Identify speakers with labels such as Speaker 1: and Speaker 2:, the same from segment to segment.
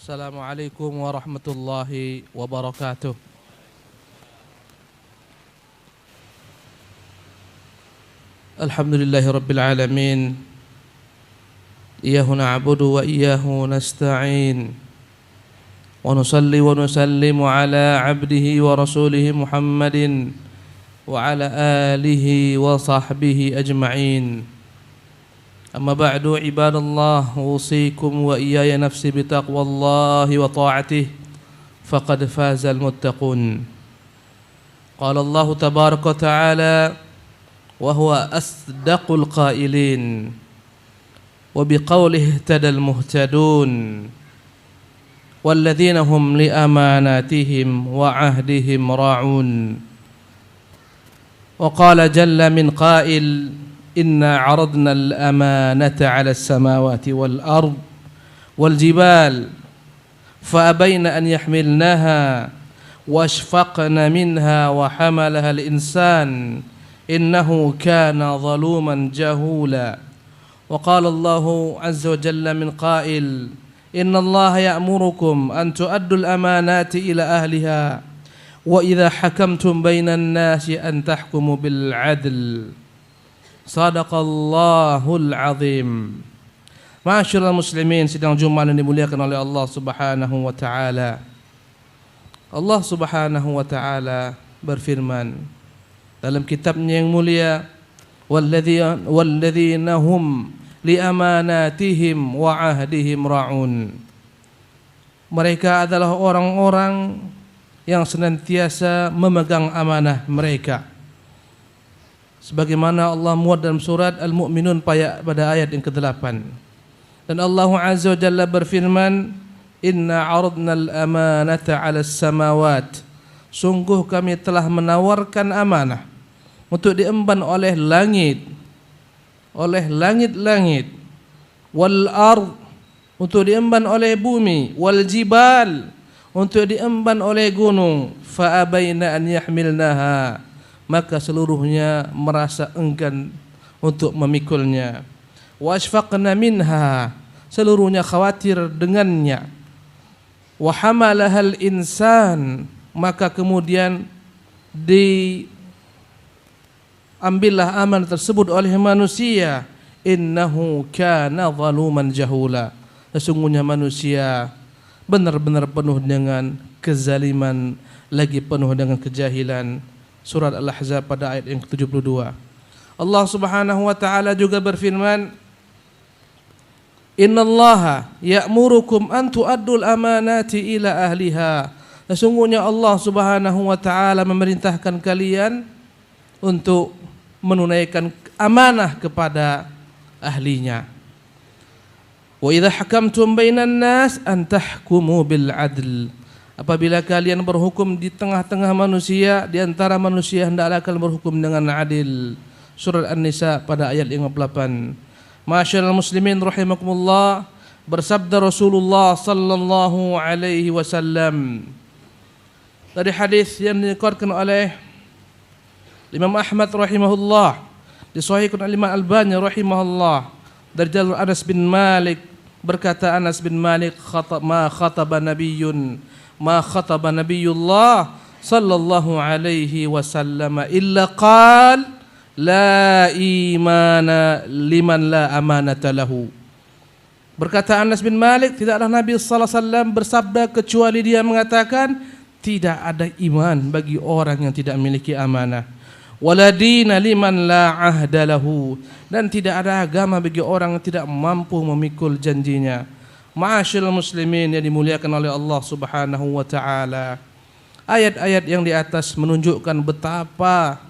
Speaker 1: Assalamualaikum warahmatullahi wabarakatuh. Alhamdulillahi rabbil alamin. Iyyahu na'budu wa iyyahu nasta'in. Wa nusalli wa nusallimu ala 'abdihi wa rasulihi Muhammadin wa ala alihi wa sahbihi ajma'in. Amma ba'du ibadallah, usikum wa iyaya nafsi bitaqwallahi wa ta'atih, faqad fazal muttaqun. Qala Allah tabaraka wa ta'ala wa huwa asdaqul qailin wa biqawlihi ihtadal muhtadun walladzina hum li amanatihim wa ahdihim ra'un. Wa qala jalla min qail إنا عرضنا الأمانة على السماوات والأرض والجبال فأبين أن يحملنها واشفقن منها وحملها الإنسان إنه كان ظلوما جهولا. وقال الله عز وجل من قائل إن الله يأمركم أن تؤدوا الأمانات إلى أهلها وإذا حكمتم بين الناس أن تحكموا بالعدل. Sadaqallahul azim. Ma'asyiral muslimin, sidang Jumat yang dimuliakan oleh Allah Subhanahu wa taala. Allah Subhanahu wa taala berfirman dalam kitabnya yang mulia, walladzina hum li amanatihim wa ahdihim ra'un. Mereka adalah orang-orang yang senantiasa memegang amanah mereka. Sebagaimana Allah muat dalam surat Al-Mu'minun pada ayat yang ke-8. Dan Allah Azza wa Jalla berfirman, Inna aradna al-amanata 'ala as-samawat. Sungguh kami telah menawarkan amanah untuk diemban oleh langit-langit, wal ard, untuk diemban oleh bumi, wal jibal, untuk diemban oleh gunung, fa abaina an yahmilnaha, maka seluruhnya merasa enggan untuk memikulnya. Wa ashfaqna minha, seluruhnya khawatir dengannya. Wa hamalahal insan, maka kemudian diambillah amanah tersebut oleh manusia. Innahu kana zaluman jahula, sesungguhnya manusia benar-benar penuh dengan kezaliman, lagi penuh dengan kejahilan. Surat Al-Ahzab pada ayat yang ke-72. Allah Subhanahu wa taala juga berfirman, Innallaha ya'murukum an tu'addul amanati ila ahliha. Sesungguhnya Allah Subhanahu wa taala memerintahkan kalian untuk menunaikan amanah kepada ahlinya. Wa idza hakamtum bainan nas an tahkumu bil adl. Apabila kalian berhukum di tengah-tengah manusia, di antara manusia hendaklah kalian berhukum dengan adil. Surat An-Nisa pada ayat 58. Ma'asyiral muslimin rahimakumullah, bersabda Rasulullah sallallahu alaihi wasallam dari hadis yang diriwayatkan oleh Imam Ahmad rahimahullah, disahihkan oleh Imam Albani rahimahullah, dari jalur Anas bin Malik, berkata Anas bin Malik, ma khataba Nabiyullah sallallahu alaihi wasallam illa qal la imana liman la amanata lahu. Berkata Anas bin Malik, tidaklah Nabi sallallahu alaihi wasallam bersabda kecuali dia mengatakan tidak ada iman bagi orang yang tidak memiliki amanah. Wala dina liman la ahda lahu, dan tidak ada agama bagi orang yang tidak mampu memikul janjinya. Ma'asyiral muslimin yang dimuliakan oleh Allah Subhanahu wa taala. Ayat-ayat yang di atas menunjukkan betapa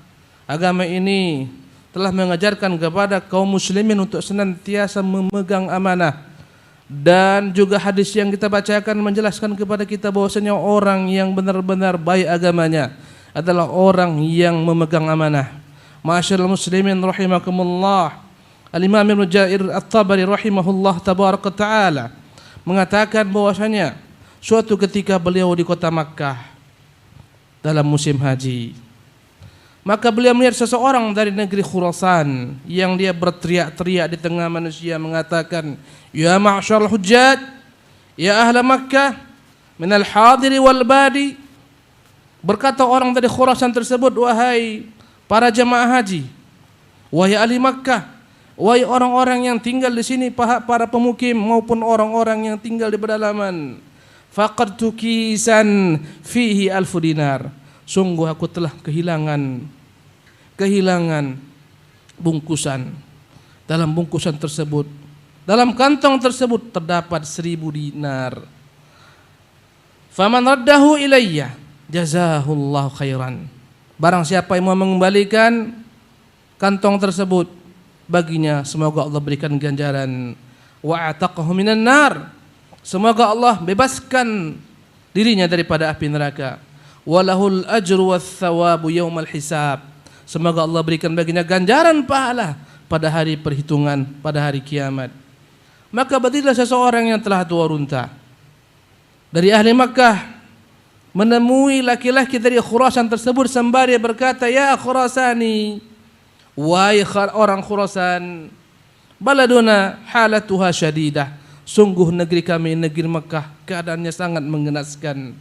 Speaker 1: agama ini telah mengajarkan kepada kaum muslimin untuk senantiasa memegang amanah. Dan juga hadis yang kita bacakan menjelaskan kepada kita bahwasanya orang yang benar-benar baik agamanya adalah orang yang memegang amanah. Ma'asyiral muslimin rahimakumullah. Al-Imam Ibnu Jarir At-Tabari rahimahullah tabaraka taala mengatakan bahwasanya suatu ketika beliau di kota Makkah dalam musim haji, maka beliau melihat seseorang dari negeri Khurasan yang dia berteriak-teriak di tengah manusia mengatakan, Ya ma'asyarul hujjaj, Ya ahla Makkah minal hadiri wal badi. Berkata orang dari Khurasan tersebut, wahai para jemaah haji, wahai ahli Makkah, wahai orang-orang yang tinggal di sini, para pemukim maupun orang-orang yang tinggal di pedalaman, faqadtu kisan fihi alfu dinar. Sungguh aku telah kehilangan bungkusan. Dalam bungkusan tersebut, dalam kantong tersebut terdapat 1000 dinar. Faman raddahu ilayya jazahullahu khairan. Barang siapa yang mau mengembalikan kantong tersebut, baginya semoga Allah berikan ganjaran. Wa ataqahu minan nar. Semoga Allah bebaskan dirinya daripada api neraka. Walahul ajru wath thawabu yaumal hisab. Semoga Allah berikan baginya ganjaran pahala pada hari perhitungan, pada hari kiamat. Maka berdirilah seseorang yang telah tua runta dari ahli Makkah menemui laki-laki dari Khurasan tersebut sembari berkata, ya Khurasani, wahai orang Khurasan, baladuna halatuha syadidah. Sungguh negeri kami, negeri Makkah, keadaannya sangat mengenaskan.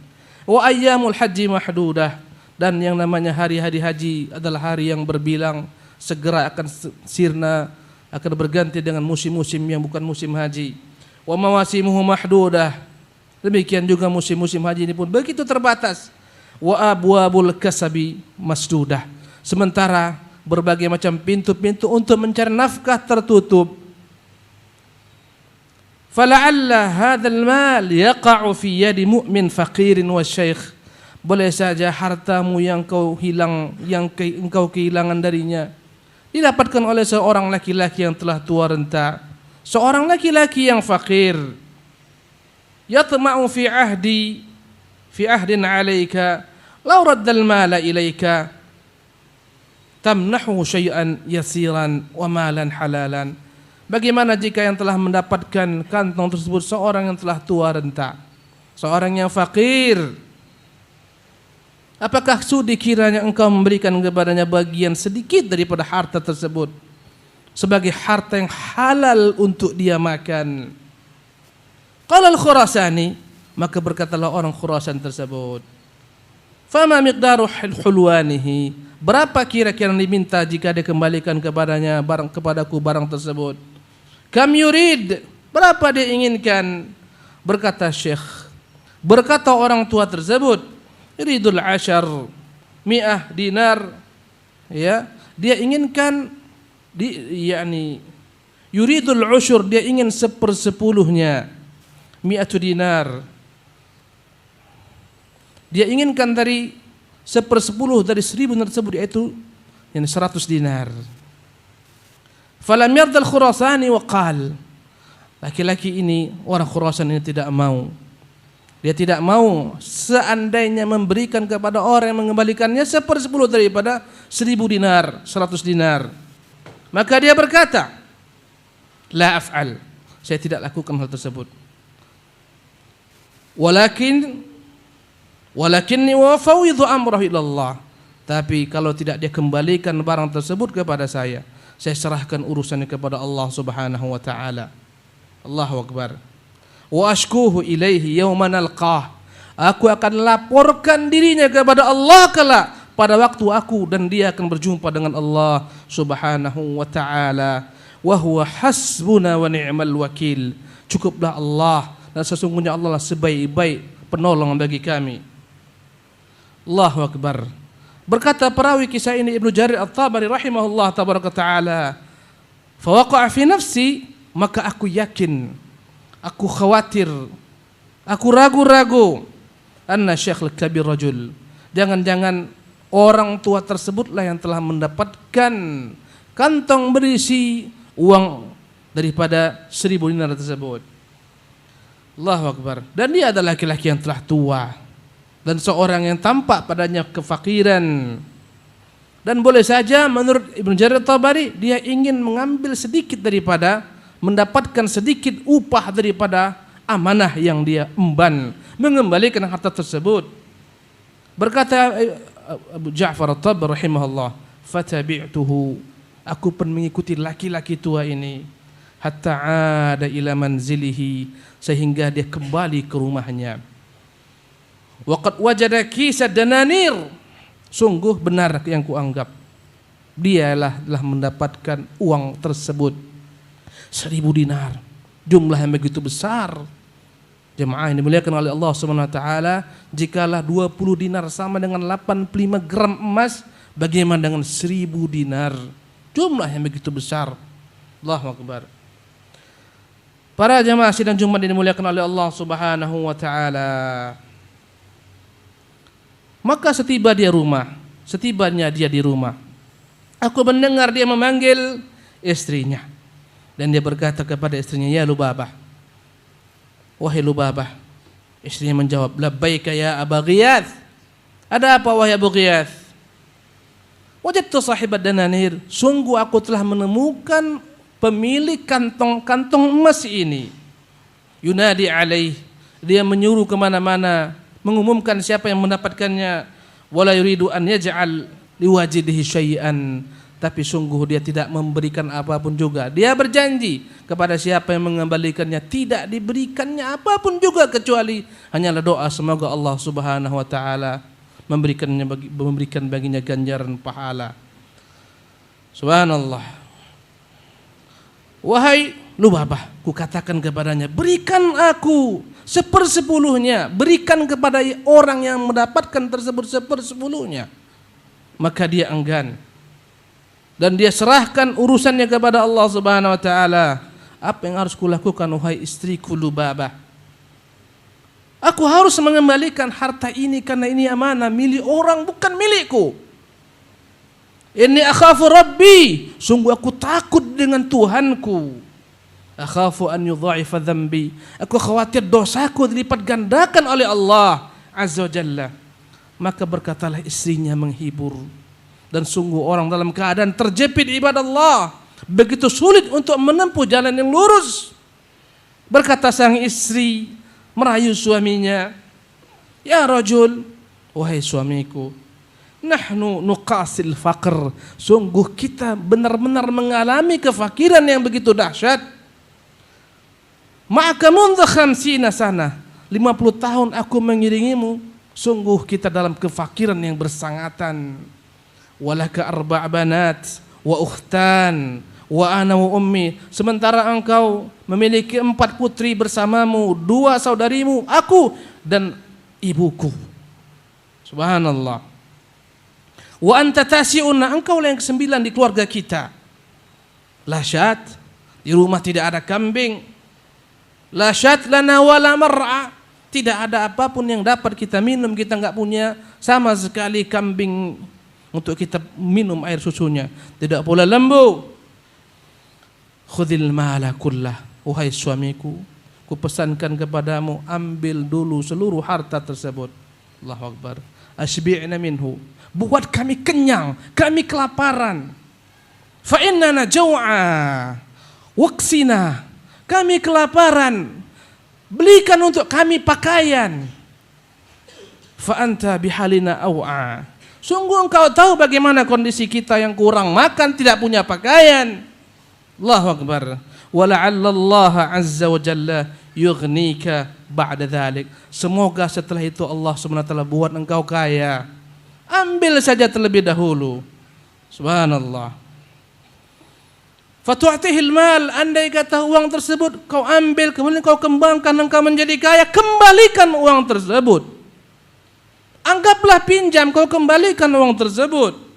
Speaker 1: Wa ayyamul haji mahdudah. Dan yang namanya hari-hari haji adalah hari yang berbilang, segera akan sirna, akan berganti dengan musim-musim yang bukan musim haji. Wa mawasimuhu mahdudah. Demikian juga musim-musim haji ini pun begitu terbatas. Wa abwabul kasabi masdudah. Sementara berbagai macam pintu-pintu untuk mencari nafkah tertutup. Fala'alla hadzal mal yaqa'u fi yadi mu'min faqirin wa syekh. Boleh saja hartamu yang engkau kehilangan darinya didapatkan oleh seorang laki-laki yang telah tua renta, seorang laki-laki yang fakir. Yatma'u fi ahdin 'alaika law raddal mala ilaika tamnahu syai'an yasiran wa malan halalan. Bagaimana jika yang telah mendapatkan kantong tersebut seorang yang telah tua renta, seorang yang fakir? Apakah sudi kiranya engkau memberikan kepadanya bagian sedikit daripada harta tersebut sebagai harta yang halal untuk dia makan? Qala al-Khurasani, maka berkatalah orang Khurasan tersebut, fama miqdaru hulwanihi, berapa kira-kira yang diminta jika dia kembalikan kepadaku barang tersebut? Kam yurid, berapa dia inginkan? Berkata Syekh, berkata orang tua tersebut, yuridul 10 dinar, ya, dia inginkan yuridul usyur, dia ingin 1/10-nya, 100 dinar. Dia inginkan dari 1/10 dari 1000 tersebut, yaitu 100 dinar. Falam yardal Khurasani wa qal, laki-laki ini, orang Khurasan ini tidak mau. Dia tidak mau seandainya memberikan kepada orang yang mengembalikannya 1/10 daripada 1000 dinar, 100 dinar. Maka dia berkata, la af'al, saya tidak lakukan hal tersebut. Walakinni wafawidhu amrahu ilallah. Tapi kalau tidak dia kembalikan barang tersebut kepada saya serahkan urusannya kepada Allah Subhanahu wa taala. Allahu akbar. Wa ashkuhu ilaihi yawman alqah. Aku akan laporkan dirinya kepada Allah kelak pada waktu aku dan dia akan berjumpa dengan Allah Subhanahu wa taala. Wa huwa hasbuna wa ni'mal wakil. Cukuplah Allah dan sesungguhnya Allah lah sebaik-baik penolong bagi kami. Allahu akbar. Berkata perawi kisah ini Ibnu Jarir At-Tabari rahimahullah tabaraka taala, fa waqa'a fi nafsi, maka aku yakin, aku khawatir, aku ragu-ragu, anna syekh al-kabir rajul, jangan-jangan orang tua tersebutlah yang telah mendapatkan kantong berisi uang daripada 1000 dinar tersebut. Allahu akbar. Dan dia adalah laki-laki yang telah tua dan seorang yang tampak padanya kefakiran. Dan boleh saja menurut Ibnu Jarir At-Tabari dia ingin mengambil sedikit daripada, mendapatkan sedikit upah daripada amanah yang dia emban, mengembalikan harta tersebut. Berkata Abu Ja'far At-Tabari rahimahullah, fatabi'tuhu, aku pun mengikuti laki-laki tua ini. hatta ada ila manzilihi, sehingga dia kembali ke rumahnya. Waqad wajada kisad dananir, sungguh benar yang kuanggap, dialah telah mendapatkan uang tersebut 1000 dinar, jumlah yang begitu besar. Jemaah yang dimuliakan oleh Allah Subhanahu wa taala, jikalau 20 dinar sama dengan 85 gram emas, bagaimana dengan 1000 dinar? Jumlah yang begitu besar. Allahu akbar. Para jemaah sidang Jumat yang dimuliakan oleh Allah Subhanahu wa taala. Maka setibanya dia di rumah, aku mendengar dia memanggil istrinya, dan dia berkata kepada istrinya, ya Lubabah, wahai Lubabah. Istrinya menjawab, labbaika ya Aba Ghiyath. Ada apa wahai Abu Ghiyath? Wajadtu sahibat dananir, sungguh aku telah menemukan pemilik kantong-kantong emas ini. Yunadi alaih, dia menyuruh kemana-mana, mengumumkan siapa yang mendapatkannya. Wala yuridu an yaj'al liwajidihi syai'an, tapi sungguh dia tidak memberikan apapun juga. Dia berjanji kepada siapa yang mengembalikannya, tidak diberikannya apapun juga kecuali hanyalah doa semoga Allah Subhanahu wa taala memberikan baginya ganjaran pahala. Subhanallah. Wahai Lubabah, ku katakan kepadanya, berikan aku 1/10-nya, berikan kepada orang yang mendapatkan tersebut 1/10-nya. Maka dia enggan, dan dia serahkan urusannya kepada Allah Subhanahu wa taala. Apa yang harus kulakukan wahai istriku Lubabah? Aku harus mengembalikan harta ini karena ini amanah milik orang, bukan milikku. Inni akhafu Rabbi, sungguh aku takut dengan Tuhanku. Akhafu an yudha'ifa dhanbi, aku khawatir dosaku dilipat gandakan oleh Allah Azza wa Jalla. Maka berkatalah istrinya menghibur, dan sungguh orang dalam keadaan terjepit ibadah Allah, begitu sulit untuk menempuh jalan yang lurus. Berkata sang istri merayu suaminya, ya rajul, wahai suamiku, nahnu nuqasil faqr, sungguh kita benar-benar mengalami kefakiran yang begitu dahsyat. Ma'aka mundha 50 sana, 50 tahun aku mengiringimu, sungguh kita dalam kefakiran yang bersangatan. Walaka 4 banat wa ukhtan wa ana wa ummi, sementara engkau memiliki 4 putri bersamamu, 2 saudarimu, aku dan ibuku. Subhanallah. Wa anta tasi'una, engkau yang ke-9 di keluarga kita. La syat, di rumah tidak ada kambing. La syat lana wala mar'a, tidak ada apapun yang dapat kita minum, kita enggak punya sama sekali kambing untuk kita minum air susunya, tidak pula lembu. Khudhil mala kullah, wahai suamiku, ku pesankan kepadamu, ambil dulu seluruh harta tersebut. Allahu akbar. Asbi'na minhu, buat kami kenyang, kami kelaparan. Fa innana jau'a waqsina, kami kelaparan, belikan untuk kami pakaian. Fa anta bihalina aw'a, sungguh engkau tahu bagaimana kondisi kita yang kurang makan, tidak punya pakaian. Allahu akbar. Wa la'alla Allah azza wa jalla yughnika ba'da dhalik, semoga setelah itu Allah Subhanahu wa taala buat engkau kaya. Ambil saja terlebih dahulu. Subhanallah. Fatu'tihil mal, andai kata uang tersebut kau ambil, kemudian kau kembangkan, engkau menjadi kaya, kembalikan uang tersebut. Anggaplah pinjam, kau kembalikan uang tersebut.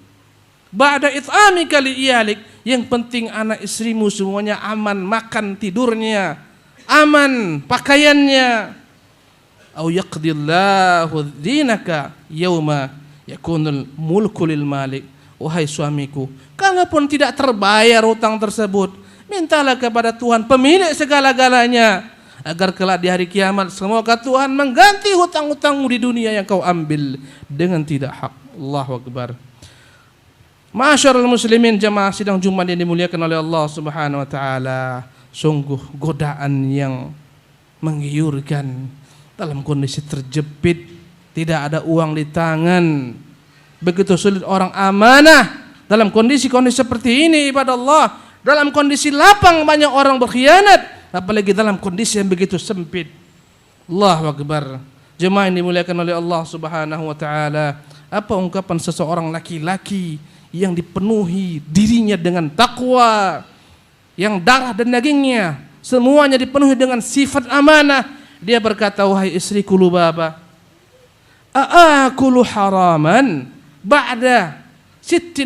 Speaker 1: Ba'da it'amika li iyalik, yang penting anak istrimu semuanya aman, makan tidurnya, aman pakaiannya. Au yaqdillahu dinaka yauma yakunul mulku lil malik, wahai suamiku, kalaupun tidak terbayar utang tersebut, mintalah kepada Tuhan pemilik segala-galanya, agar kelak di hari kiamat semoga Tuhan mengganti hutang-hutangmu di dunia yang kau ambil dengan tidak hak. Allahu akbar. Ma'asyiral muslimin, jamaah sidang Jumat yang dimuliakan oleh Allah Subhanahu wa taala, sungguh godaan yang menggiurkan dalam kondisi terjepit, tidak ada uang di tangan, begitu sulit orang amanah dalam kondisi-kondisi seperti ini. Ibadah Allah, dalam kondisi lapang banyak orang berkhianat, apalagi dalam kondisi yang begitu sempit. Allahu Akbar. Jemaah yang dimuliakan oleh Allah Subhanahu wa taala, apa ungkapan seseorang laki-laki yang dipenuhi dirinya dengan takwa, yang darah dan dagingnya semuanya dipenuhi dengan sifat amanah. Dia berkata, wahai istriku Lubabah, aakulu haraman ba'da 86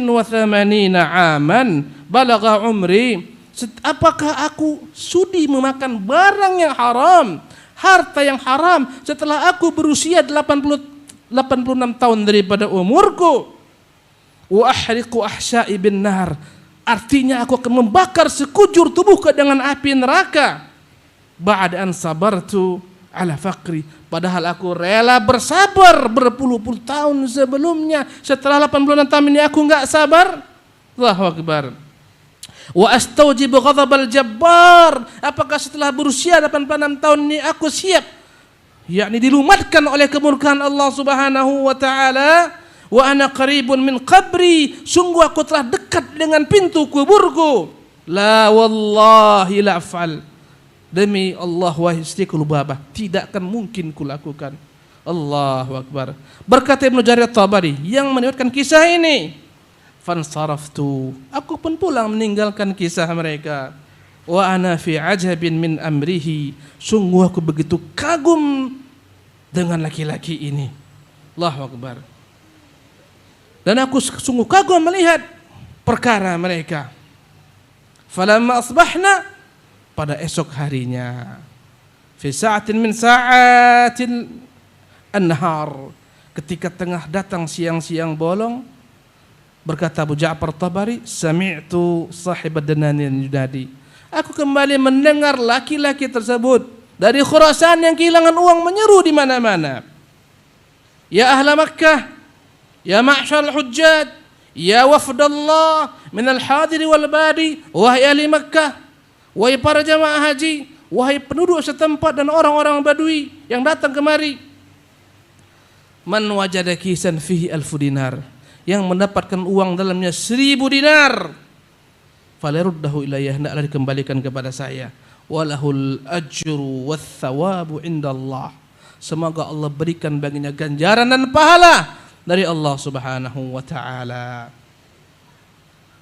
Speaker 1: aman balagha umri. Apakah aku sudi memakan barang yang haram, harta yang haram setelah aku berusia 86 tahun daripada umurku? Wa ahriqu ahsya'i bin nar, artinya aku akan membakar sekujur tubuhku dengan api neraka. Ba'da an sabartu ala faqri, padahal aku rela bersabar berpuluh-puluh tahun sebelumnya. Setelah 86 tahun ini aku enggak sabar. Allahu Akbar. Wa astaujibu ghadabal jabbar, apakah setelah berusia 86 tahun ini aku siap, yakni dilumatkan oleh kemurkaan Allah Subhanahu wa taala. Wa ana qaribun min qabri, sungguh aku telah dekat dengan pintu kuburku. La wallahi la af'al, demi Allah wahai istriku Lubabah, tidak akan mungkin kulakukan. Allahu Akbar. Berkata Ibnu Jarir At-Tabari yang meriwayatkan kisah ini, fansaraftu, aku pun pulang meninggalkan kisah mereka. Wa ana fi ajabin min amrihi, sungguh aku begitu kagum dengan laki-laki ini. Allahu Akbar. Dan aku sungguh kagum melihat perkara mereka. Falamma asbahna, pada esok harinya, fi sa'atin min sa'atil an-nahar, ketika tengah datang siang-siang bolong, berkata Abu Ja'far Tabari, sami'tu sahib ad-dananir yunadi, aku kembali mendengar laki-laki tersebut dari Khurasan yang kehilangan uang menyeru di mana-mana. Ya ahla Makkah, ya ma'syar al-hujjaj, ya wafdallah min al-hadiri wal badi, wahai ahli Makkah, wahai para jamaah haji, wahai penduduk setempat dan orang-orang badui yang datang kemari. Man wajada kisan fihi alfu dinar, yang mendapatkan uang dalamnya 1000 dinar, falyaruddahu ilayya, hendaklah dikembalikan kepada saya. Walahul ajru wath thawabu indallah, semoga Allah berikan baginya ganjaran dan pahala dari Allah Subhanahu wa taala.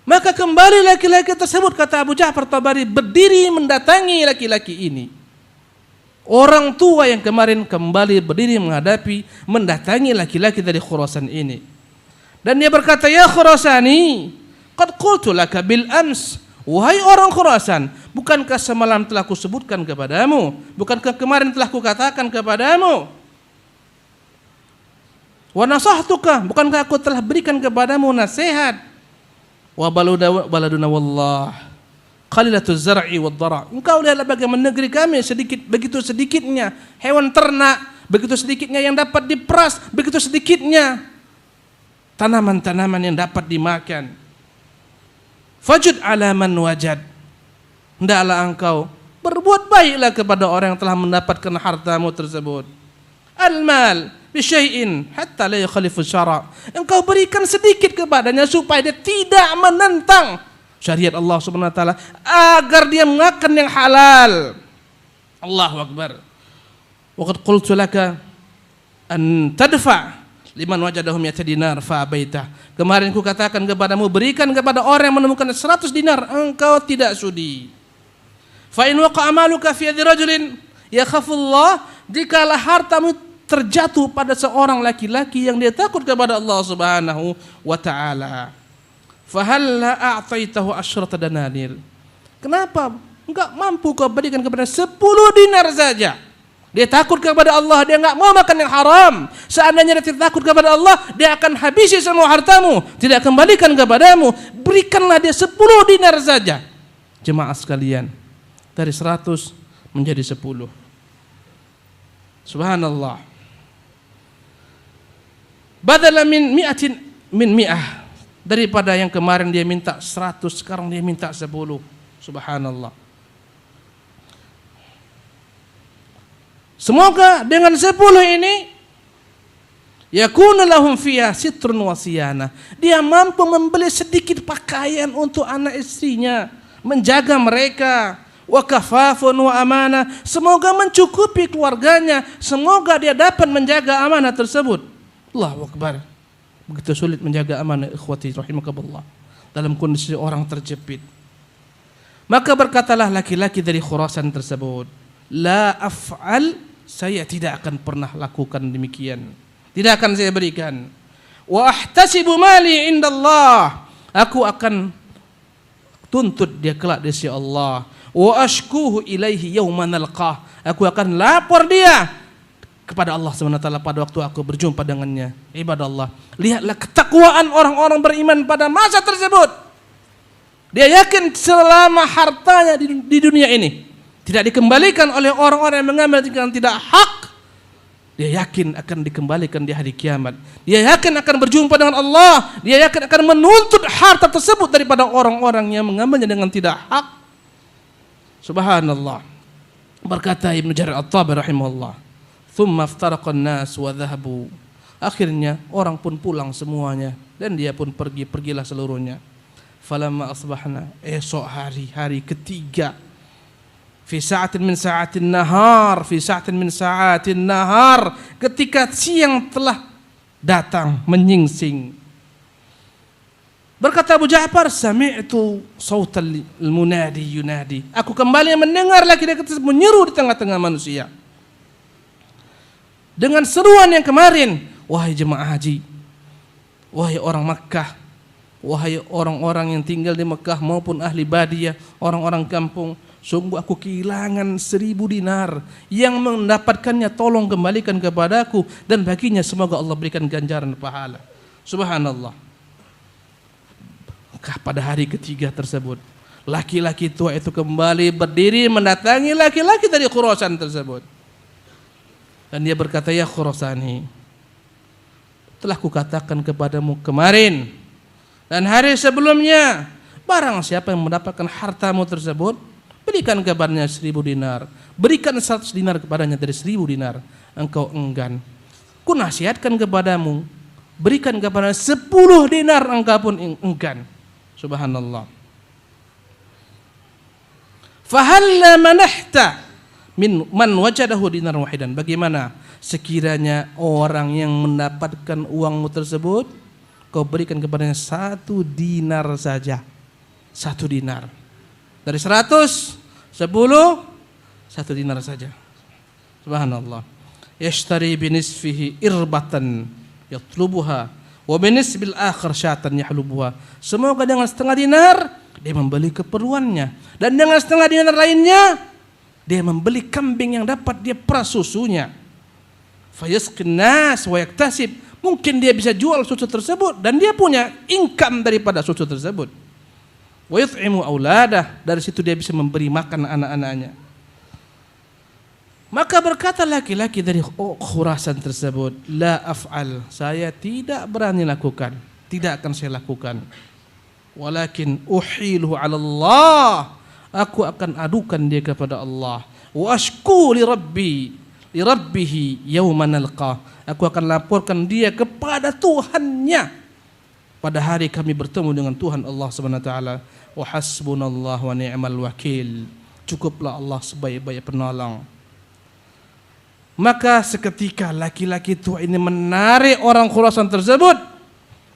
Speaker 1: Maka kembali laki-laki tersebut, kata Abu Ja'far Tabari, berdiri mendatangi laki-laki ini. Orang tua yang kemarin kembali berdiri mendatangi laki-laki dari Khurasan ini. Dan dia berkata, ya Khurasani, qad qultu laka bil ams, wahai orang Khurasan, bukankah semalam telah kusebutkan kepadamu, bukankah kemarin telah kukatakan kepadamu, wa nasahtuka, bukankah aku telah berikan kepadamu nasihat, wa baladuna wallah qalilatuz zar'i wad dara, engkau lihatlah bagaimana negeri kami begitu sedikitnya hewan ternak, begitu sedikitnya yang dapat diperas, begitu sedikitnya tanaman-tanaman yang dapat dimakan. Fajud ala man wajad, hendaklah engkau berbuat baiklah kepada orang yang telah mendapatkan hartamu tersebut. Al-mal bisyai'in hatta la yukhalifu syara', engkau berikan sedikit kepadanya supaya dia tidak menentang syariat Allah Subhanahu wa taala, agar dia makan yang halal. Allahu Akbar. Wa qad qultu laka an tadfa' liman wajadahum mi'ata dinar fa abaita, kemarin ku katakan kepadamu berikan kepada orang yang menemukan 100 dinar, engkau tidak sudi. Fa in waqa amaluka fi yadi rajulin yakhafullah, jikalah hartamu terjatuh pada seorang laki-laki yang dia takut kepada Allah Subhanahu wa taala, fa hal la a'taitahu asyrata dananir, kenapa enggak mampu kau berikan kepada 10 dinar saja? Dia takut kepada Allah, dia enggak mau makan yang haram. Seandainya dia tidak takut kepada Allah, dia akan habisi semua hartamu, tidak kembalikan kepadamu. Berikanlah dia 10 dinar saja. Jemaah sekalian, dari 100 menjadi 10. Subhanallah. Badala min mi'ah, daripada yang kemarin dia minta 100, sekarang dia minta 10. Subhanallah. Semoga dengan 10 ini yakunu lahum fiha sitrun wa siyana, dia mampu membeli sedikit pakaian untuk anak istrinya, menjaga mereka. Wa kafafun wa amanah, semoga mencukupi keluarganya, semoga dia dapat menjaga amanah tersebut. Allahu Akbar. Begitu sulit menjaga amanah, ikhwati rahimakumullah, dalam kondisi orang terjepit. Maka berkatalah laki-laki dari Khurasan tersebut, la af'al, saya tidak akan pernah lakukan demikian, tidak akan saya berikan. Wa ahtasibu mali indallah, aku akan tuntut dia kelak di sisi Allah. Wa ashkuhu ilaihi yawma nalqah, aku akan lapor dia kepada Allah SWT pada waktu aku berjumpa dengannya. Ibadallah, lihatlah ketakwaan orang-orang beriman pada masa tersebut. Dia yakin selama hartanya di dunia ini tidak dikembalikan oleh orang-orang yang mengambil dengan tidak hak, dia yakin akan dikembalikan di hari kiamat. Dia yakin akan berjumpa dengan Allah. Dia yakin akan menuntut harta tersebut daripada orang-orang yang mengambilnya dengan tidak hak. Subhanallah. Berkata Ibnu Jarir At-Tabari rahimahullah, "Tsumma iftaraqan nas wa dhahabu." Akhirnya orang pun pulang semuanya dan dia pun pergilah seluruhnya. Falamma asbahna, esok hari ketiga, fi sa'atin min sa'atin nahar, ketika siang telah datang menyingsing. Berkata Abu Ja'far, sami'tu sautal munadi yunadi, aku kembali mendengar laki-laki tersebut menyeru di tengah-tengah manusia dengan seruan yang kemarin, wahai jemaah haji, wahai orang Makkah, wahai orang-orang yang tinggal di Makkah maupun ahli badiyah, orang-orang kampung, sungguh aku kehilangan 1000 dinar, yang mendapatkannya tolong kembalikan kepadaku, dan baginya semoga Allah berikan ganjaran pahala. Subhanallah. Maka pada hari ketiga tersebut, laki-laki tua itu kembali berdiri mendatangi laki-laki dari Khurasan tersebut. Dan dia berkata, ya Khurasani, telah kukatakan kepadamu kemarin dan hari sebelumnya, barang siapa yang mendapatkan hartamu tersebut, berikan kepadanya 1000 dinar, berikan 100 dinar kepadanya dari 1000 dinar. Engkau enggan, ku nasihatkan kepadamu, berikan kepadanya 10 dinar, engkau pun enggan. Subhanallah. Fahalla manahta min man wajadahu dinar wahidan, bagaimana sekiranya orang yang mendapatkan uangmu tersebut, kau berikan kepadanya 1 dinar saja. 1 dinar. Dari 100, 10, 1 dinar saja. Subhanallah. Yashtari binisfihi irbatan yatlubuha wa binisbil akhir syatan yahlubuha. Semoga dengan 1/2 dinar dia membeli keperluannya, dan dengan 1/2 dinar lainnya dia membeli kambing yang dapat dia peras susunya. Fayasqin nas wa yaktasib, mungkin dia bisa jual susu tersebut dan dia punya income daripada susu tersebut. Wa yut'imu auladah, dari situ dia bisa memberi makan anak-anaknya. Maka berkata laki-laki dari Khurasan tersebut, la af'al, saya tidak berani lakukan, tidak akan saya lakukan. Walakin uhiluhu 'ala Allah, aku akan adukan dia kepada Allah. Wa ashku li rabbihi yauma nalqah, aku akan laporkan dia kepada Tuhannya pada hari kami bertemu dengan Tuhan Allah Subhanahu wa taala. Wa hasbunallahu wa ni'mal wakil, cukuplah Allah sebaik-baik penolong. Maka seketika laki-laki tua ini menarik orang Khurasan tersebut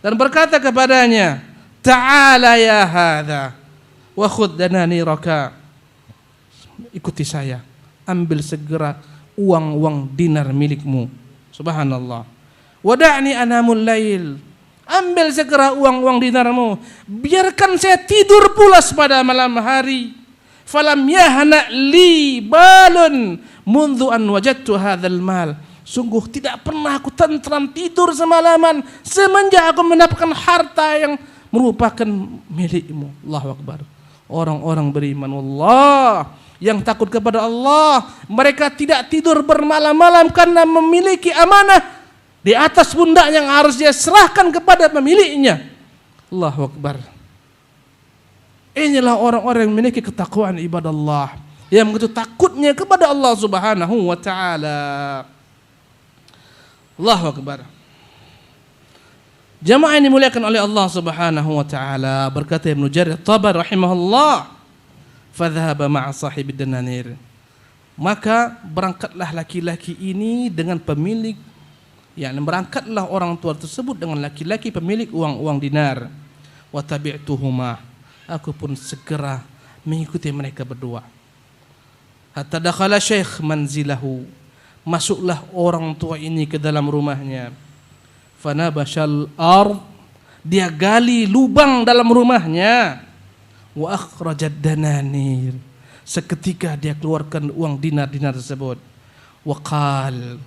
Speaker 1: dan berkata kepadanya, ta'ala ya hadha wa khudh dananiraka, ikuti saya, ambil segera uang-uang dinar milikmu. Subhanallah. Wada'ni anamul lail, ambil segera uang-uang dinarmu, biarkan saya tidur pulas pada malam hari. Falam yahna li balun mundu an wajadtu hadzal mal, sungguh tidak pernah aku tentram tidur semalaman semenjak aku mendapatkan harta yang merupakan milikmu. Allahu Akbar. Orang-orang beriman, wallah, yang takut kepada Allah, mereka tidak tidur bermalam-malam karena memiliki amanah di atas pundak yang harus dia serahkan kepada pemiliknya. Allahu Akbar. Inilah orang-orang yang memiliki ketakwaan ibadallah, yang begitu takutnya kepada Allah Subhanahu wa taala. Allahu Akbar. Jamaah yang dimuliakan oleh Allah Subhanahu wa taala, berkata Ibnu Jarir At-Tabari rahimahullah, fadhhaba ma'a sahibid dananir. Maka berangkatlah laki-laki ini dengan pemilik, yakni berangkatlah orang tua tersebut dengan laki-laki pemilik uang-uang dinar. Wa tabi'tuhuma, aku pun segera mengikuti mereka berdua. Hatta dakhala syekh manzilahu, masuklah orang tua ini ke dalam rumahnya. Fanabashal ard, dia gali lubang dalam rumahnya. Wa akhrajad dananir, seketika dia keluarkan uang dinar-dinar tersebut. Waqal,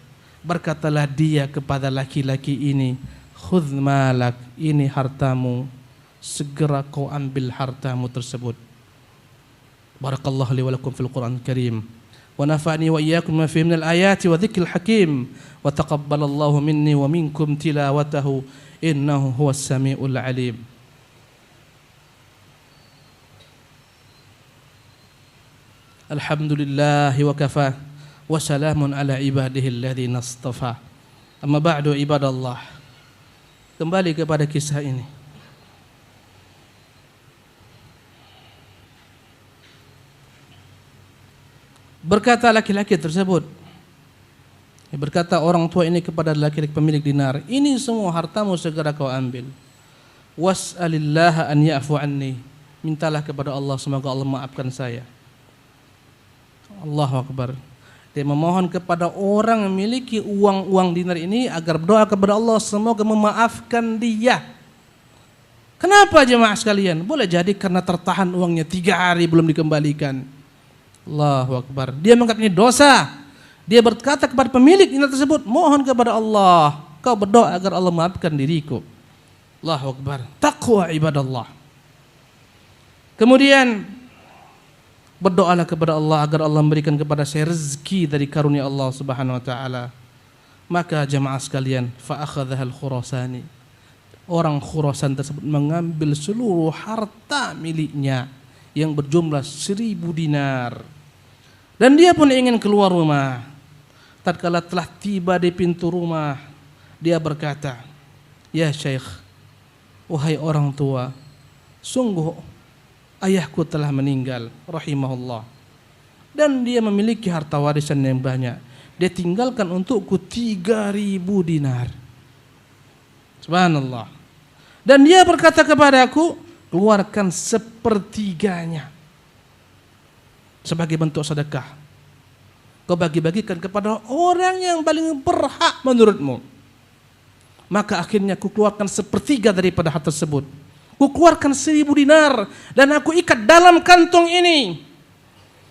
Speaker 1: berkatalah dia kepada laki-laki ini, khudh malak, ini hartamu, segera kau ambil hartamu tersebut. Barakallahu li wa lakum fil Qur'an Karim, wa nafa'ani wa iyyakum ma fihi minal ayati wa dzikril hakim, wa taqabbalallahu minni wa minkum tilawatahu innahu huwas samiul alim. Alhamdulillahi wa kafa wa salamun ala ibadihi alladhina istafa. Amma ba'du ibadallah. Kembali kepada kisah ini. Berkata laki-laki tersebut, berkata orang tua ini kepada laki-laki pemilik dinar, ini semua hartamu segera kau ambil. Was'alillaha an ya'fu anni, mintalah kepada Allah semoga Allah maafkan saya. Allahu Akbar. Dia memohon kepada orang yang memiliki uang-uang dinar ini agar berdoa kepada Allah semoga memaafkan dia. Kenapa jemaah sekalian? Boleh jadi karena tertahan uangnya 3 hari belum dikembalikan. Allahu Akbar. Dia menganggap ini dosa. Dia berkata kepada pemilik dinar tersebut, mohon kepada Allah, kau berdoa agar Allah maafkan diriku. Allahu Akbar. Taqwa ibadallah. Kemudian berdoalah kepada Allah agar Allah memberikan kepada saya rezeki dari karunia Allah Subhanahu wa taala. Maka jemaah sekalian, fa akhadhahal Khurasani. Orang Khurasan tersebut mengambil seluruh harta miliknya yang berjumlah 1000 dinar. Dan dia pun ingin keluar rumah. Tatkala telah tiba di pintu rumah, dia berkata, "Ya Syekh, wahai orang tua, sungguh ayahku telah meninggal rahimahullah. Dan dia memiliki harta warisan yang banyak. Dia tinggalkan untukku 3000 dinar." Subhanallah. Dan dia berkata kepadaku, keluarkan sepertiganya sebagai bentuk sedekah. Kau bagi-bagikan kepada orang yang paling berhak menurutmu. Maka akhirnya aku keluarkan sepertiga daripada harta tersebut. Aku keluarkan 1000 dinar dan aku ikat dalam kantong ini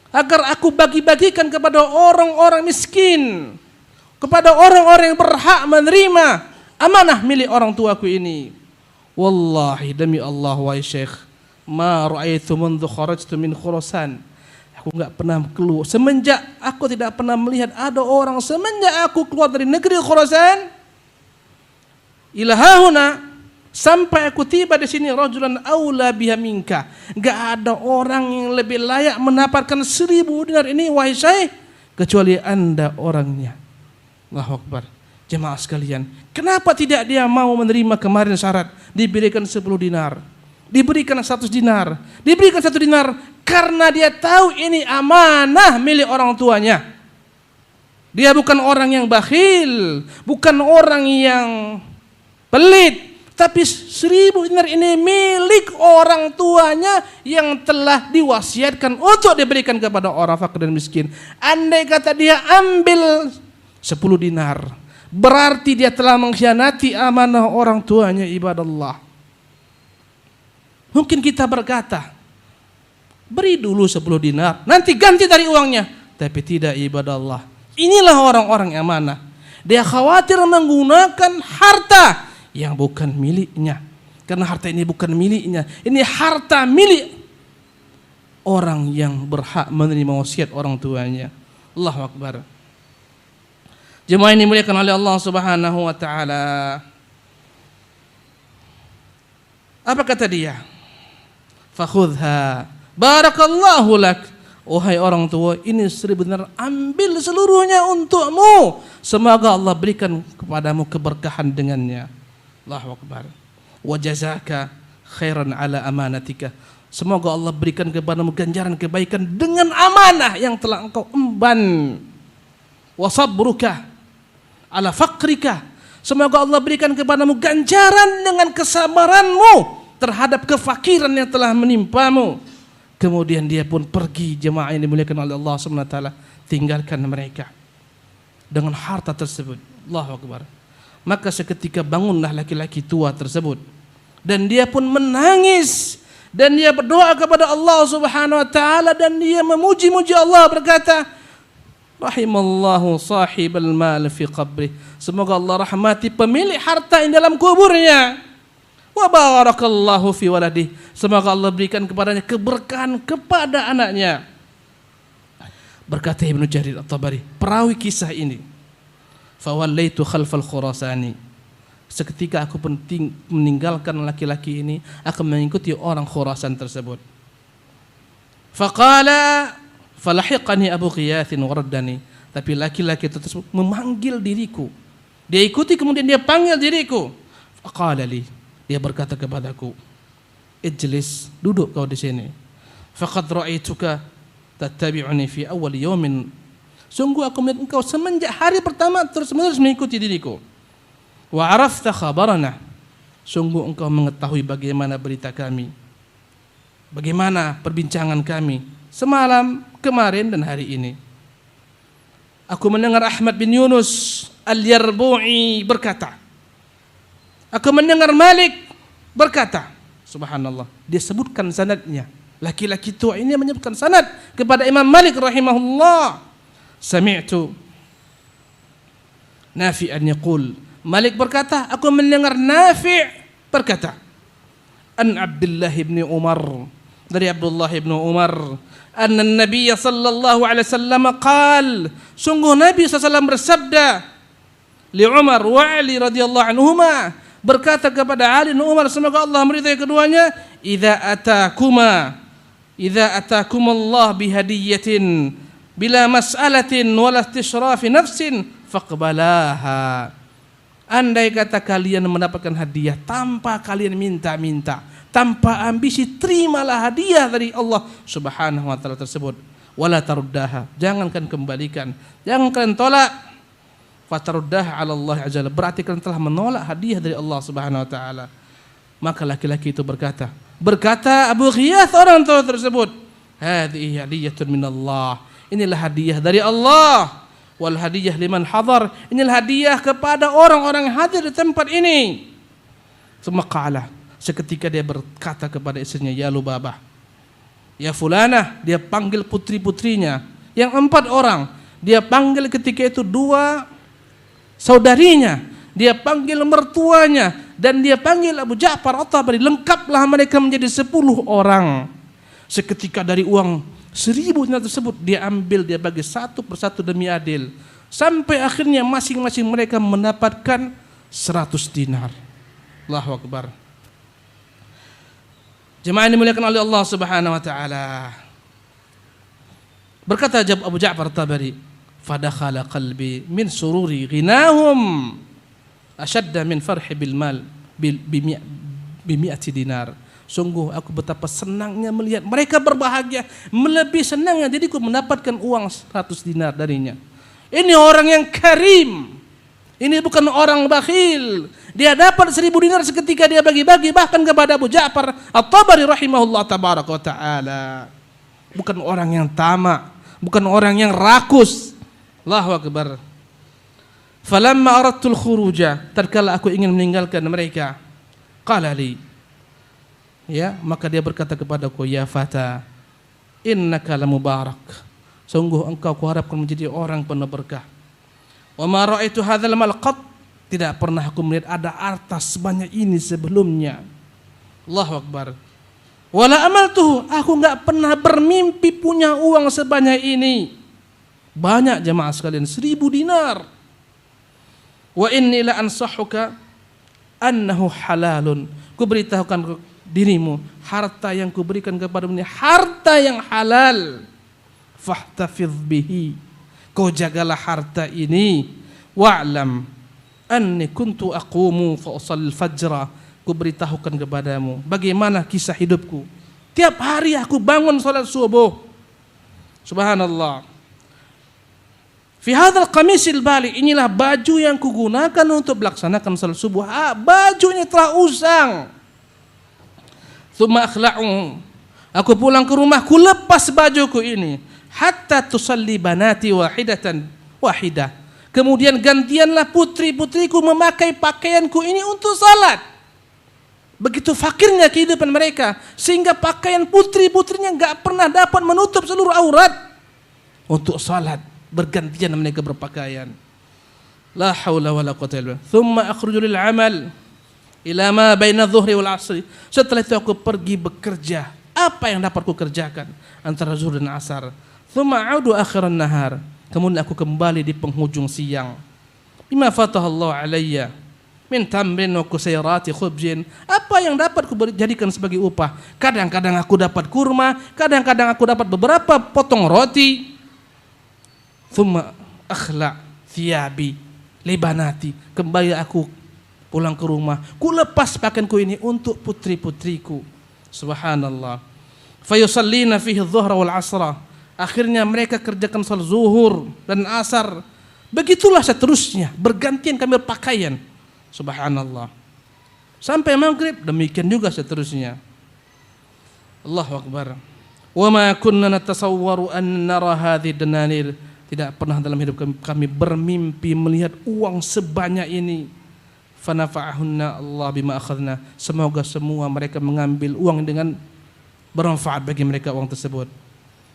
Speaker 1: agar aku bagi-bagikan kepada orang-orang miskin, kepada orang-orang yang berhak menerima amanah milik orang tuaku ini. Wallahi demi Allah wahai Syekh, ma ra'aitu mundu kharajtu min Khurasan. Aku enggak pernah keluar semenjak aku tidak pernah melihat ada orang semenjak aku keluar dari negeri Khurasan ila hahuna sampai aku tiba di sini rajulan aula biha minka. Enggak ada orang yang lebih layak mendapatkan 1000 dinar ini wahai Syekh kecuali Anda orangnya. Allahu Akbar. Jemaah sekalian, kenapa tidak dia mau menerima kemarin syarat diberikan 10 dinar, diberikan 100 dinar, diberikan 1 dinar karena dia tahu ini amanah milik orang tuanya. Dia bukan orang yang bakhil, bukan orang yang pelit, tapi 1000 dinar ini milik orang tuanya yang telah diwasiatkan untuk diberikan kepada orang fakir dan miskin. Andai kata dia ambil 10 dinar, berarti dia telah mengkhianati amanah orang tuanya ibadallah. Mungkin kita berkata, beri dulu 10 dinar, nanti ganti dari uangnya. Tapi tidak ibadallah. Inilah orang-orang yang amanah. Dia khawatir menggunakan harta yang bukan miliknya. Karena harta ini bukan miliknya. Ini harta milik orang yang berhak menerima wasiat orang tuanya. Allahu Akbar. Jemaah ini dimuliakan oleh Allah Subhanahu wa taala. Apa kata dia? Fakhudha barakallahu lak. Wahai orang tua, ini 1000 dinar, ambil seluruhnya untukmu. Semoga Allah berikan kepadamu keberkahan dengannya. Allahu Akbar. Wa jazaka khairan ala amanatika. Semoga Allah berikan kepadamu ganjaran kebaikan dengan amanah yang telah engkau emban. Wa sabruka ala faqrika. Semoga Allah berikan kepadamu ganjaran dengan kesabaranmu terhadap kefakiran yang telah menimpamu. Kemudian dia pun pergi, jemaah yang dimuliakan oleh Allah Subhanahu wa taala, tinggalkan mereka dengan harta tersebut. Allahu Akbar. Maka seketika bangunlah laki-laki tua tersebut dan dia pun menangis dan dia berdoa kepada Allah Subhanahu wa taala dan dia memuji-muji Allah, berkata, rahimallahu sahibal mal fi qabri. Semoga Allah rahmati pemilik harta yang dalam kuburnya. Wa barakallahu fi waladih. Semoga Allah berikan kepadanya keberkahan kepada anaknya. Berkata Ibnu Jarir At-Tabari, perawi kisah ini, fawallaitu khalfal Khurasani. Seketika aku meninggalkan laki-laki ini, aku mengikuti orang Khurasan tersebut. Faqala falahiqani Abu Ghiyathin waraddani. Tapi laki-laki tersebut memanggil diriku. Dia ikuti kemudian dia panggil diriku. Faqala li, dia berkata kepadaku, ijlis, duduk kau di sini. Faqad ra'aituka tattabi'uni fi awwal yawmin. Sungguh aku melihat engkau semenjak hari pertama terus-menerus mengikuti diriku. Wa arafta khabarana. Sungguh engkau mengetahui bagaimana berita kami. Bagaimana perbincangan kami semalam, kemarin dan hari ini. Aku mendengar Ahmad bin Yunus Al-Yarbu'i berkata. Aku mendengar Malik berkata. Subhanallah, dia sebutkan sanadnya. Laki-laki tua ini menyebutkan sanad kepada Imam Malik rahimahullah. Sami'tu Nafi'an yaqul. Malik berkata, aku mendengar Nafi' berkata, an Abdullah bin Umar, dari Abdullah bin Umar, anna Nabi sallallahu alaihi wasallam qaal, sungguh Nabi sallallahu bersabda li Umar wa Ali radhiyallahu anhuma, berkata kepada Ali dan Umar, semoga Allah meridai keduanya, idza atakumullah bihadiyatin bila mas'alatin wala istishrafi nafsin faqbalaha. Andai kata kalian mendapatkan hadiah tanpa kalian minta-minta, tanpa ambisi, terimalah hadiah dari Allah Subhanahu wa taala tersebut. Wala taruddaha, jangankan kembalikan, jangan kalian tolak. Fataruddaha 'ala Allah azza, berarti kalian telah menolak hadiah dari Allah Subhanahu wa taala. Maka laki-laki itu berkata Abu Ghiyath orang tua tersebut, hadhihi hadiyatun minallah. Inilah hadiah dari Allah. Wal hadiyah liman hadar, inilah hadiah kepada orang-orang yang hadir di tempat ini. Semakalah, seketika dia berkata kepada istrinya, ya Lubabah, ya Fulanah, dia panggil putri-putrinya yang 4 orang. Dia panggil ketika itu 2 saudarinya, dia panggil mertuanya, dan dia panggil Abu Ja'far At-Tabari. Lengkaplah mereka menjadi 10 orang. Seketika dari uang 1000 dinar tersebut dia ambil, dia bagi satu persatu demi adil, sampai akhirnya masing-masing mereka mendapatkan 100 dinar. Allahu Akbar. Jemaah yang dimuliakan oleh Allah Subhanahu wa taala. Berkata Abu Ja'far At-Tabari, fadakhala qalbi min sururi ghinahum ashadda min farhi bil mal bi mi'ati dinar. Sungguh aku betapa senangnya melihat mereka berbahagia, melebihi senangnya diriku mendapatkan uang 100 dinar darinya. Ini orang yang karim. Ini bukan orang bakhil. Dia dapat 1000 dinar seketika dia bagi-bagi bahkan kepada Abu Ja'far At-Tabari rahimahullah tabaraka wa taala. Bukan orang yang tamak, bukan orang yang rakus. Allahu Akbar. Falamma aradtul khuruja, tatkala aku ingin meninggalkan mereka, qala li, ya, maka dia berkata kepadaku, ya fata, innaka lamubarak. Sungguh engkau kuharapkan menjadi orang penuh berkah. Wa ma ra'aitu hadzal mal qat, tidak pernah aku melihat ada harta sebanyak ini sebelumnya. Allahu Akbar. Wala amaltuhu, aku enggak pernah bermimpi punya uang sebanyak ini. Banyak jemaah sekalian, 1000 dinar. Wa inni la ansahuka annahu halalun. Ku beritahukan dirimu, harta yang kuberikan kepadamu ini harta yang halal. Fahtafidh bihi, kau jagalah harta ini. Wa'lam anni kuntu aqumu fa usalli fajra. Ku beritahukan kepadamu bagaimana kisah hidupku. Tiap hari aku bangun salat subuh. Subhanallah. Fi hadzal qamisil bali, inilah baju yang kugunakan untuk melaksanakan salat subuh. Bajunya telah usang. Tsumma akhla'u. Aku pulang ke rumah, ku lepas bajuku ini. Hatta tusalli banati wahidah. Kemudian gantianlah putri-putriku memakai pakaianku ini untuk salat. Begitu fakirnya kehidupan mereka, sehingga pakaian putri-putrinya enggak pernah dapat menutup seluruh aurat. Untuk salat, bergantian mereka berpakaian. La haula wala quwwata illa billah. Thumma akhruju lil amal ila ma baina dhuhri wal asri. Setelah itu aku pergi bekerja. Apa yang dapat ku kerjakan antara zuhur dan asar. Thumma a'udu akhiran nahar. Kemudian aku kembali di penghujung siang. Bima fatahallahu alayya min tamrin wa kusairati khubzin. Apa yang dapat ku jadikan sebagai upah? Kadang-kadang aku dapat kurma, kadang-kadang aku dapat beberapa potong roti. Thumma akhla thiyabi libanati. Kembali aku pulang ke rumah. Ku lepas pakaianku ini untuk putri-putriku. Subhanallah. Fayusallina fihi dhuhra wal asra. Akhirnya mereka kerjakan salat zuhur dan asar. Begitulah seterusnya, bergantian kami berpakaian. Subhanallah. Sampai maghrib, demikian juga seterusnya. Allahu Akbar. Wa ma kunna natasawwaru an nara hadhihi dananir. Tidak pernah dalam hidup kami bermimpi melihat uang sebanyak ini. Fanafa'ahunna Allah bima akhadna. Semoga semua mereka mengambil uang dengan bermanfaat bagi mereka uang tersebut.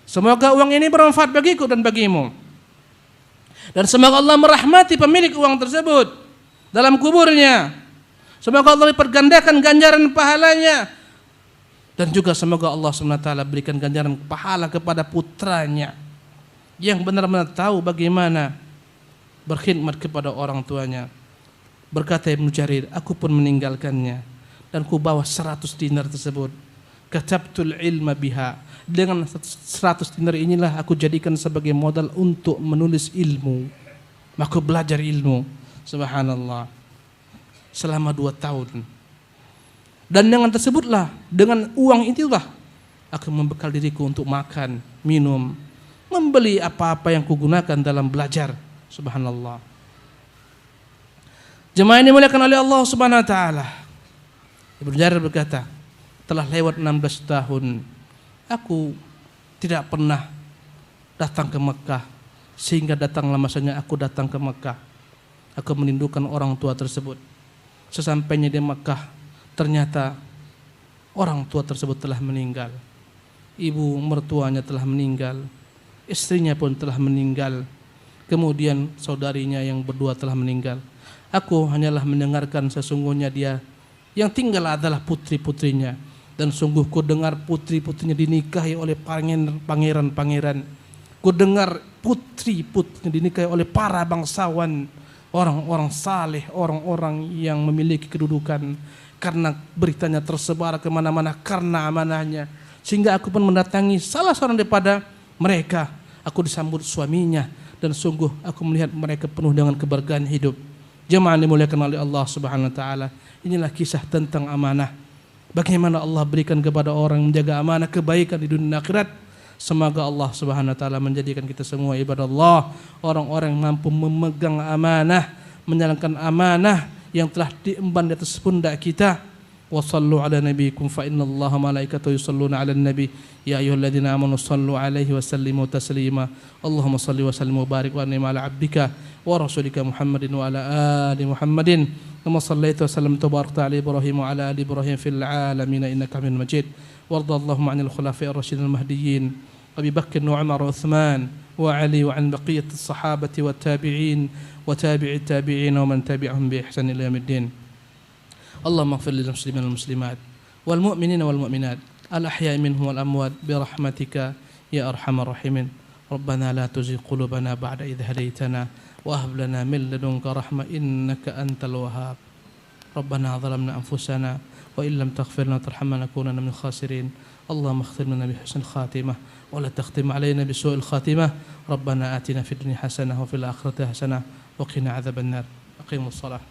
Speaker 1: Semoga uang ini bermanfaat bagiku dan bagimu. Dan semoga Allah merahmati pemilik uang tersebut dalam kuburnya. Semoga Allah pergandakan ganjaran pahalanya. Dan juga semoga Allah SWT berikan ganjaran pahala kepada putranya yang benar-benar tahu bagaimana berkhidmat kepada orang tuanya. Berkata Ibnu Jarir, aku pun meninggalkannya dan ku bawa 100 dinar tersebut. Katabtul ilma biha. Dengan 100 dinar inilah aku jadikan sebagai modal untuk menulis ilmu. Aku belajar ilmu. Subhanallah. Selama 2 tahun. Dan dengan tersebutlah, dengan uang itulah aku membekal diriku untuk makan, minum, membeli apa-apa yang kugunakan dalam belajar. Subhanallah. Jemaah ini dimuliakan oleh Allah Subhanahu wa taala. Ibnu Jarir berkata, telah lewat 16 tahun aku tidak pernah datang ke Mekah, sehingga datanglah masanya aku datang ke Mekah. Aku merindukan orang tua tersebut. Sesampainya di Mekah, ternyata orang tua tersebut telah meninggal. Ibu mertuanya telah meninggal, istrinya pun telah meninggal. Kemudian saudarinya yang berdua telah meninggal. Aku hanyalah mendengarkan sesungguhnya dia yang tinggal adalah putri-putrinya. Dan sungguh ku dengar putri-putrinya dinikahi oleh pangeran-pangeran. Ku dengar putri-putrinya dinikahi oleh para bangsawan, orang-orang saleh, orang-orang yang memiliki kedudukan. Karena beritanya tersebar kemana-mana karena amanahnya. Sehingga aku pun mendatangi salah seorang daripada mereka. Aku disambut suaminya dan sungguh aku melihat mereka penuh dengan keberkahan hidup. Jemaah dimuliakan oleh Allah Subhanahu wa taala. Inilah kisah tentang amanah. Bagaimana Allah berikan kepada orang yang menjaga amanah kebaikan di dunia akhirat. Semoga Allah Subhanahu wa taala menjadikan kita semua ibadah Allah, orang-orang yang mampu memegang amanah, menjalankan amanah yang telah diemban di atas pundak kita. Wa sallu ala nabiyikum fa innallaha malaikatahu yusalluna 'alan nabi ya ayyuhalladzina amanu sallu 'alaihi wa sallimu taslima. Allahumma salli wa sallim wa barik wa an'im 'ala 'abdika wa rasulika Muhammadin wa ala ali Muhammadin kama sallaita wa sallamta wa barakta 'ala Ibrahim wa ala ali Ibrahim fil 'alamin innaka Hamidum Majid. Warda Allahumma 'anil khulafa'ir rasyidin al-mahdiyyin Abi Bakr wa Umar wa Uthman wa Ali wa 'an baqiyati as-sahabati wat tabi'in wa tabi'it tabi'in wa man tabi'ahum bi ihsan ila yaumiddin. اللهم اغفر للمسلمين والمسلمات والمؤمنين والمؤمنات الأحياء منهم والأموات برحمتك يا أرحم الراحمين. ربنا لا تزغ قلوبنا بعد إذ هديتنا وهب لنا من لدنك رحمة إنك أنت الوهاب. ربنا ظلمنا أنفسنا وإن لم تغفر لنا وترحمنا لنكونن من الخاسرين. اللهم اختم لنا بحسن الخاتمة ولا تختم علينا بسوء الخاتمة. ربنا آتنا في الدنيا حسنة وفي الآخرة حسنة وقنا عذاب النار. أقيموا الصلاة.